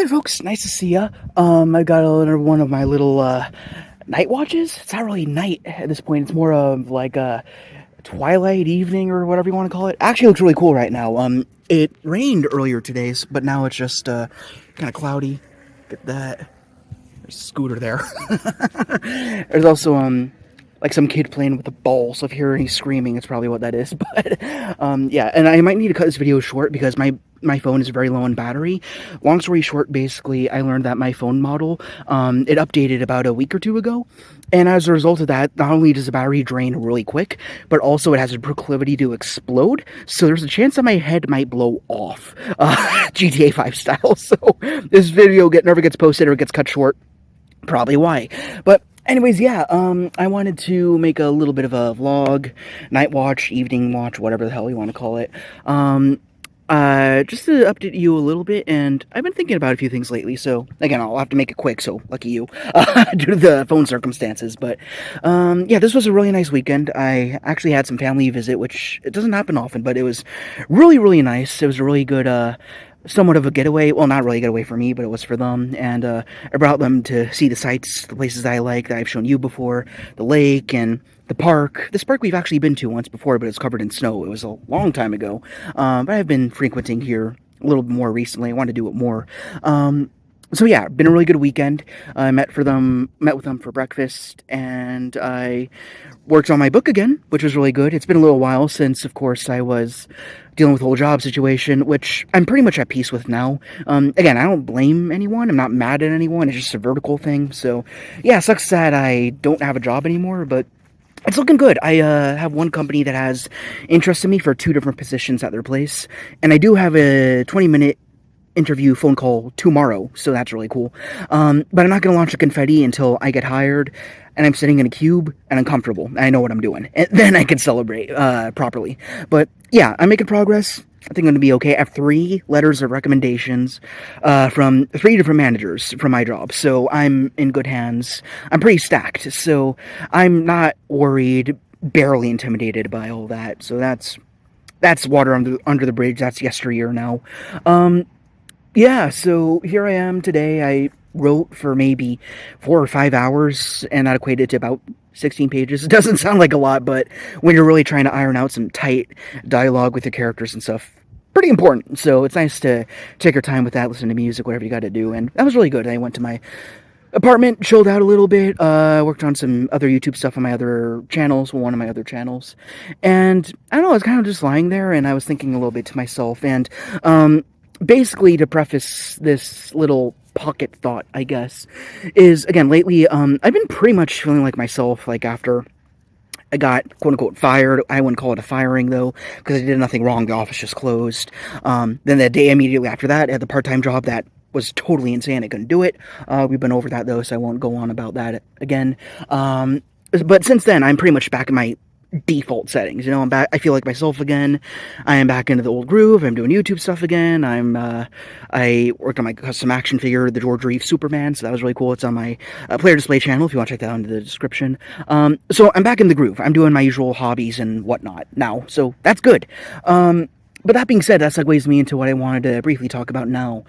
folks, nice to see ya. I got another one of my little night watches. It's not really night at this point. It's more of like a twilight evening or whatever you want to call it. Actually, it looks really cool right now. It rained earlier today, but now it's just kind of cloudy. Look at that. There's a scooter there. There's also like some kid playing with a ball, so if you hear any screaming, it's probably what that is. But yeah, and I might need to cut this video short because my phone is very low on battery. Long story short, basically, I learned that my phone model, it updated about a week or two ago, and as a result of that, not only does the battery drain really quick, but also it has a proclivity to explode, so there's a chance that my head might blow off, GTA 5 style, so this video never gets posted or gets cut short, probably why. But anyways, yeah, I wanted to make a little bit of a vlog, night watch, evening watch, whatever the hell you want to call it, just to update you a little bit, and I've been thinking about a few things lately, so, again, I'll have to make it quick, so, lucky you, due to the phone circumstances, but, yeah, this was a really nice weekend. I actually had some family visit, which, it doesn't happen often, but it was really, really nice. It was a really good, somewhat of a getaway. Well, not really a getaway for me, but it was for them. And I brought them to see the sights, the places I like that I've shown you before, the lake and the park. This park we've actually been to once before, but it's covered in snow. It was a long time ago. But I've been frequenting here a little bit more recently. I want to do it more. So yeah, been a really good weekend. I met with them for breakfast, and I worked on my book again, which was really good. It's been a little while since, of course, I was dealing with the whole job situation, which I'm pretty much at peace with now. Again, I don't blame anyone. I'm not mad at anyone. It's just a vertical thing. So yeah, it sucks that I don't have a job anymore, but it's looking good. I have one company that has interest in me for 2 different positions at their place, and I do have a 20-minute interview phone call tomorrow, so that's really cool. But I'm not going to launch the confetti until I get hired, and I'm sitting in a cube, and I'm comfortable, and I know what I'm doing, and then I can celebrate properly. But yeah, I'm making progress. I think I'm going to be okay. I have 3 letters of recommendations from 3 different managers from my job, so I'm in good hands. I'm pretty stacked, so I'm not worried, barely intimidated by all that. So that's water under the bridge. That's yesteryear now. Yeah, so here I am today. I wrote for maybe 4 or 5 hours, and that equated to about 16 pages. It doesn't sound like a lot, but when you're really trying to iron out some tight dialogue with your characters and stuff, pretty important. So it's nice to take your time with that, listen to music, whatever you got to do, and that was really good. I went to my apartment, chilled out a little bit, worked on some other YouTube stuff on my other channels, one of my other channels, and I don't know, I was kind of just lying there, and I was thinking a little bit to myself, and, basically, to preface this little pocket thought, I guess, is, again, lately, I've been pretty much feeling like myself, like, after I got, quote-unquote, fired. I wouldn't call it a firing, though, because I did nothing wrong. The office just closed. Then the day immediately after that, I had the part-time job that was totally insane. I couldn't do it. We've been over that, though, so I won't go on about that again. But since then, I'm pretty much back in my default settings. You know, I'm back. I feel like myself again. I am back into the old groove. I'm doing YouTube stuff again. I worked on my custom action figure, the George Reeves Superman, so that was really cool. It's on my player display channel if you want to check that out in the description. So I'm back in the groove. I'm doing my usual hobbies and whatnot now, so that's good. But that being said, that segues me into what I wanted to briefly talk about now.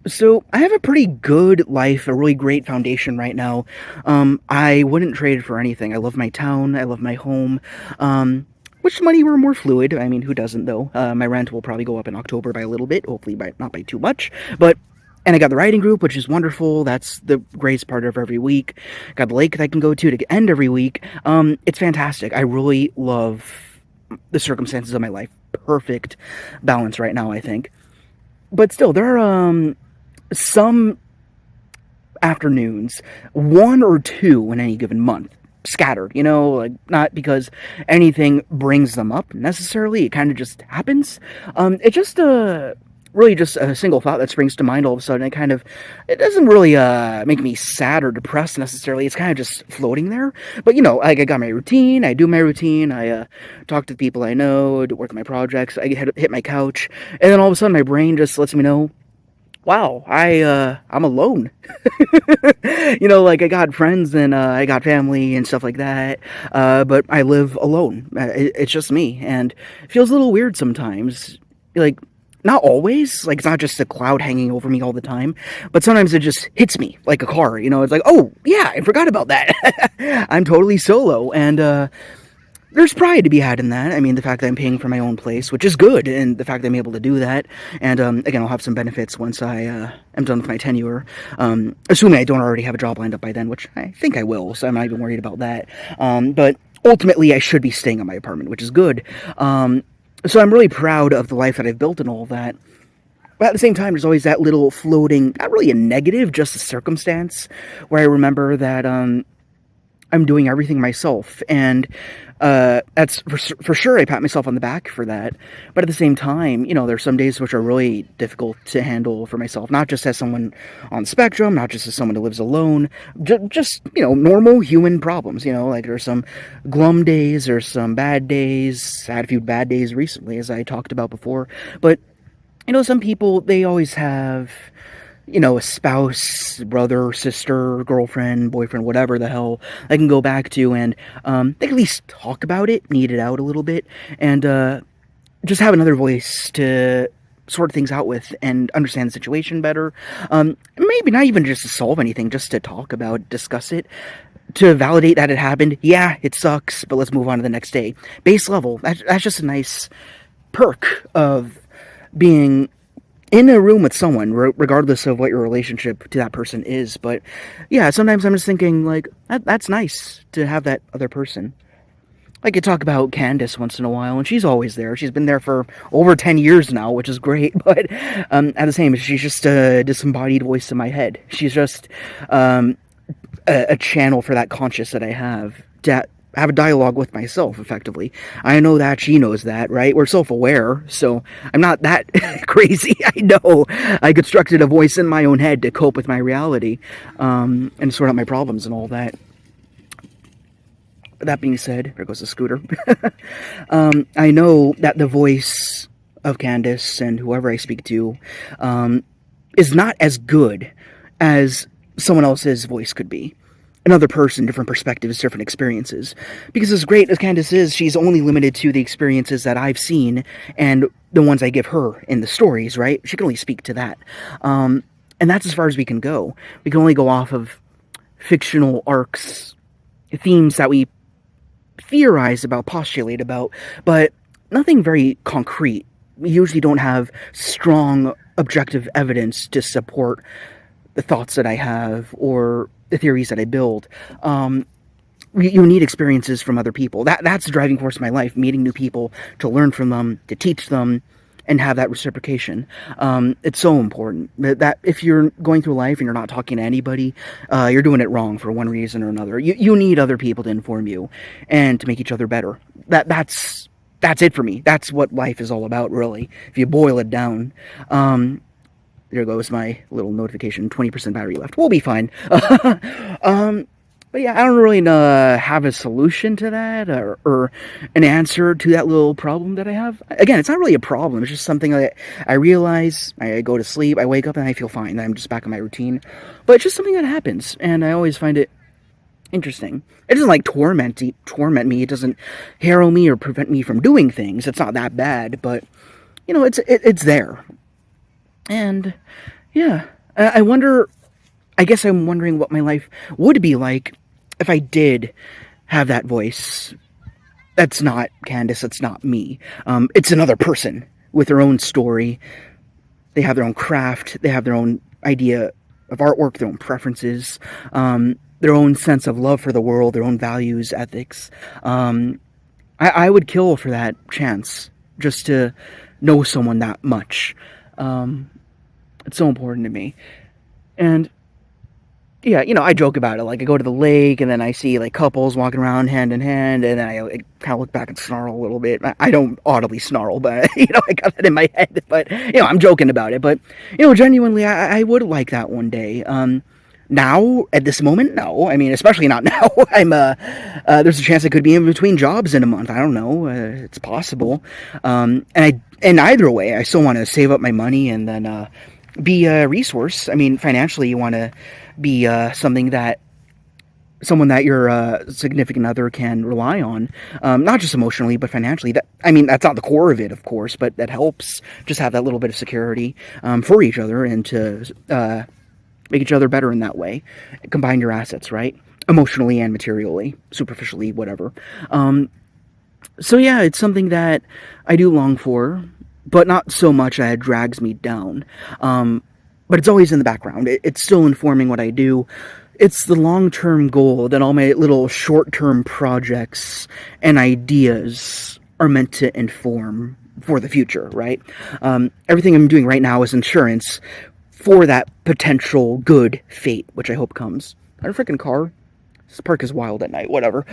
So I have a pretty good life, a really great foundation right now. I wouldn't trade it for anything. I love my town. I love my home. Wish money were more fluid. I mean, who doesn't, though? My rent will probably go up in October by a little bit, hopefully not by too much. And I got the writing group, which is wonderful. That's the greatest part of every week. Got the lake that I can go to end every week. It's fantastic. I really love the circumstances of my life. Perfect balance right now, I think. But still, there are some afternoons, 1 or 2 in any given month, scattered, you know, like, not because anything brings them up necessarily, it kind of just happens. It's just really just a single thought that springs to mind all of a sudden. It doesn't really make me sad or depressed necessarily. It's kind of just floating there. But, you know, like, I got my routine, I do my routine, I talk to the people I know, work on my projects, I hit my couch, and then all of a sudden my brain just lets me know, wow, I'm alone. You know, like, I got friends and I got family and stuff like that, but I live alone. It's just me, and it feels a little weird sometimes. Like, not always, like, it's not just a cloud hanging over me all the time, but sometimes it just hits me like a car, it's like, oh, yeah, I forgot about that. I'm totally solo, and, there's pride to be had in that. I mean, the fact that I'm paying for my own place, which is good, and the fact that I'm able to do that, and, again, I'll have some benefits once I, am done with my tenure, assuming I don't already have a job lined up by then, which I think I will, so I'm not even worried about that, but ultimately, I should be staying in my apartment, which is good, so I'm really proud of the life that I've built and all that. But at the same time, there's always that little floating, not really a negative, just a circumstance, where I remember that I'm doing everything myself. And that's for sure, I pat myself on the back for that. But at the same time, there's some days which are really difficult to handle for myself, not just as someone on the spectrum, not just as someone who lives alone, just, normal human problems, like there's some glum days, there's some bad days. I had a few bad days recently, as I talked about before. But, some people, they always have, a spouse, brother, sister, girlfriend, boyfriend, whatever the hell I can go back to, and they can at least talk about it, need it out a little bit, and just have another voice to sort things out with and understand the situation better. Maybe not even just to solve anything, just to talk about, discuss it, to validate that it happened. Yeah, it sucks, but let's move on to the next day. Base level, that's just a nice perk of being in a room with someone, regardless of what your relationship to that person is. But yeah, sometimes I'm just thinking, like, that's nice to have that other person. I could talk about Candace once in a while, and she's always there. She's been there for over 10 years now, which is great. But at the same, she's just a disembodied voice in my head. She's just a channel for that conscious that I have to have a dialogue with myself, effectively. I know that, she knows that, right? We're self-aware, so I'm not that crazy. I know I constructed a voice in my own head to cope with my reality, and sort out my problems and all that. That being said, there goes the scooter. I know that the voice of Candace and whoever I speak to is not as good as someone else's voice could be. Another person, different perspectives, different experiences. Because as great as Candace is, she's only limited to the experiences that I've seen and the ones I give her in the stories, right? She can only speak to that. And that's as far as we can go. We can only go off of fictional arcs, themes that we theorize about, postulate about, but nothing very concrete. We usually don't have strong objective evidence to support the thoughts that I have or the theories that I build. You need experiences from other people. That's the driving force of my life, meeting new people, to learn from them, to teach them, and have that reciprocation. It's so important that if you're going through life and you're not talking to anybody, you're doing it wrong for one reason or another. You need other people to inform you and to make each other better. That's it for me. That's what life is all about, really, if you boil it down. There goes my little notification, 20% battery left. We'll be fine. But yeah, I don't really have a solution to that or an answer to that little problem that I have. Again, it's not really a problem. It's just something that I realize. I go to sleep, I wake up, and I feel fine. I'm just back in my routine. But it's just something that happens, and I always find it interesting. It doesn't like torment me. It doesn't harrow me or prevent me from doing things. It's not that bad, but it's there. And yeah, I guess I'm wondering what my life would be like if I did have that voice. That's not Candace, that's not me. It's another person with their own story. They have their own craft, they have their own idea of artwork, their own preferences, their own sense of love for the world, their own values, ethics. I would kill for that chance, just to know someone that much. It's so important to me. And yeah, I joke about it. Like, I go to the lake and then I see like couples walking around hand in hand, and then I kind of look back and snarl a little bit. I don't audibly snarl, but I got that in my head. But I'm joking about it. But genuinely, I would like that one day. Now, at this moment, no. I mean, especially not now. There's a chance I could be in between jobs in a month. I don't know. It's possible. And either way, I still want to save up my money and then be a resource. I mean, financially, you want to be something that someone that your significant other can rely on, not just emotionally but financially. That, I mean, that's not the core of it, of course, but that helps just have that little bit of security for each other, and to make each other better in that way. Combine your assets, right? Emotionally and materially, superficially, whatever. So yeah, it's something that I do long for, but not so much that it drags me down. But it's always in the background. It's still informing what I do. It's the long-term goal that all my little short-term projects and ideas are meant to inform for the future, right? Everything I'm doing right now is insurance for that potential good fate, which I hope comes. Is that a freaking car? This park is wild at night, whatever.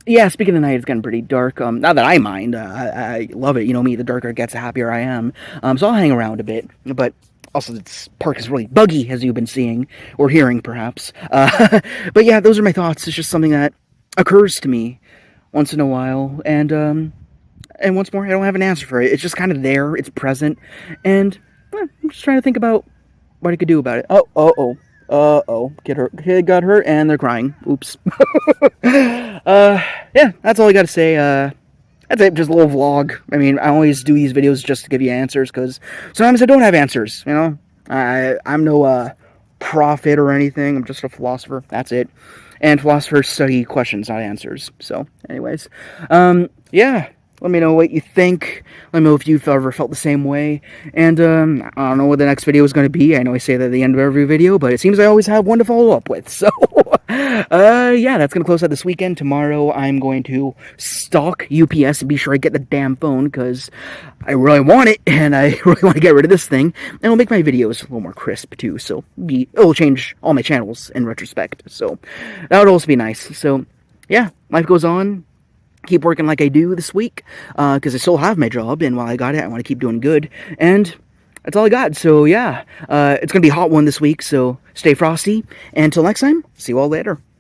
Yeah, speaking of night, it's getting pretty dark. Not that I mind. I love it. You know me, the darker it gets, the happier I am. So I'll hang around a bit. But also, this park is really buggy, as you've been seeing, or hearing, perhaps. But yeah, those are my thoughts. It's just something that occurs to me once in a while. And once more, I don't have an answer for it. It's just kind of there. It's present. And I'm just trying to think about what I could do about it. Kid got hurt and they're crying. Oops. Yeah, that's all I gotta say. That's it, just a little vlog. I mean, I always do these videos just to give you answers, because sometimes I don't have answers, you know? I'm no prophet or anything. I'm just a philosopher. That's it. And philosophers study questions, not answers. So, anyways. Yeah. Let me know what you think. Let me know if you've ever felt the same way. And I don't know what the next video is going to be. I know I say that at the end of every video, but it seems I always have one to follow up with. So, yeah, that's going to close out this weekend. Tomorrow, I'm going to stalk UPS and be sure I get the damn phone, because I really want it, and I really want to get rid of this thing. And it'll make my videos a little more crisp, too. So, it'll change all my channels in retrospect. So, that would also be nice. So, yeah, life goes on. Keep working like I do this week, because I still have my job, and while I got it, I want to keep doing good, and that's all I got. So yeah, it's going to be a hot one this week, so stay frosty, and until next time, see you all later.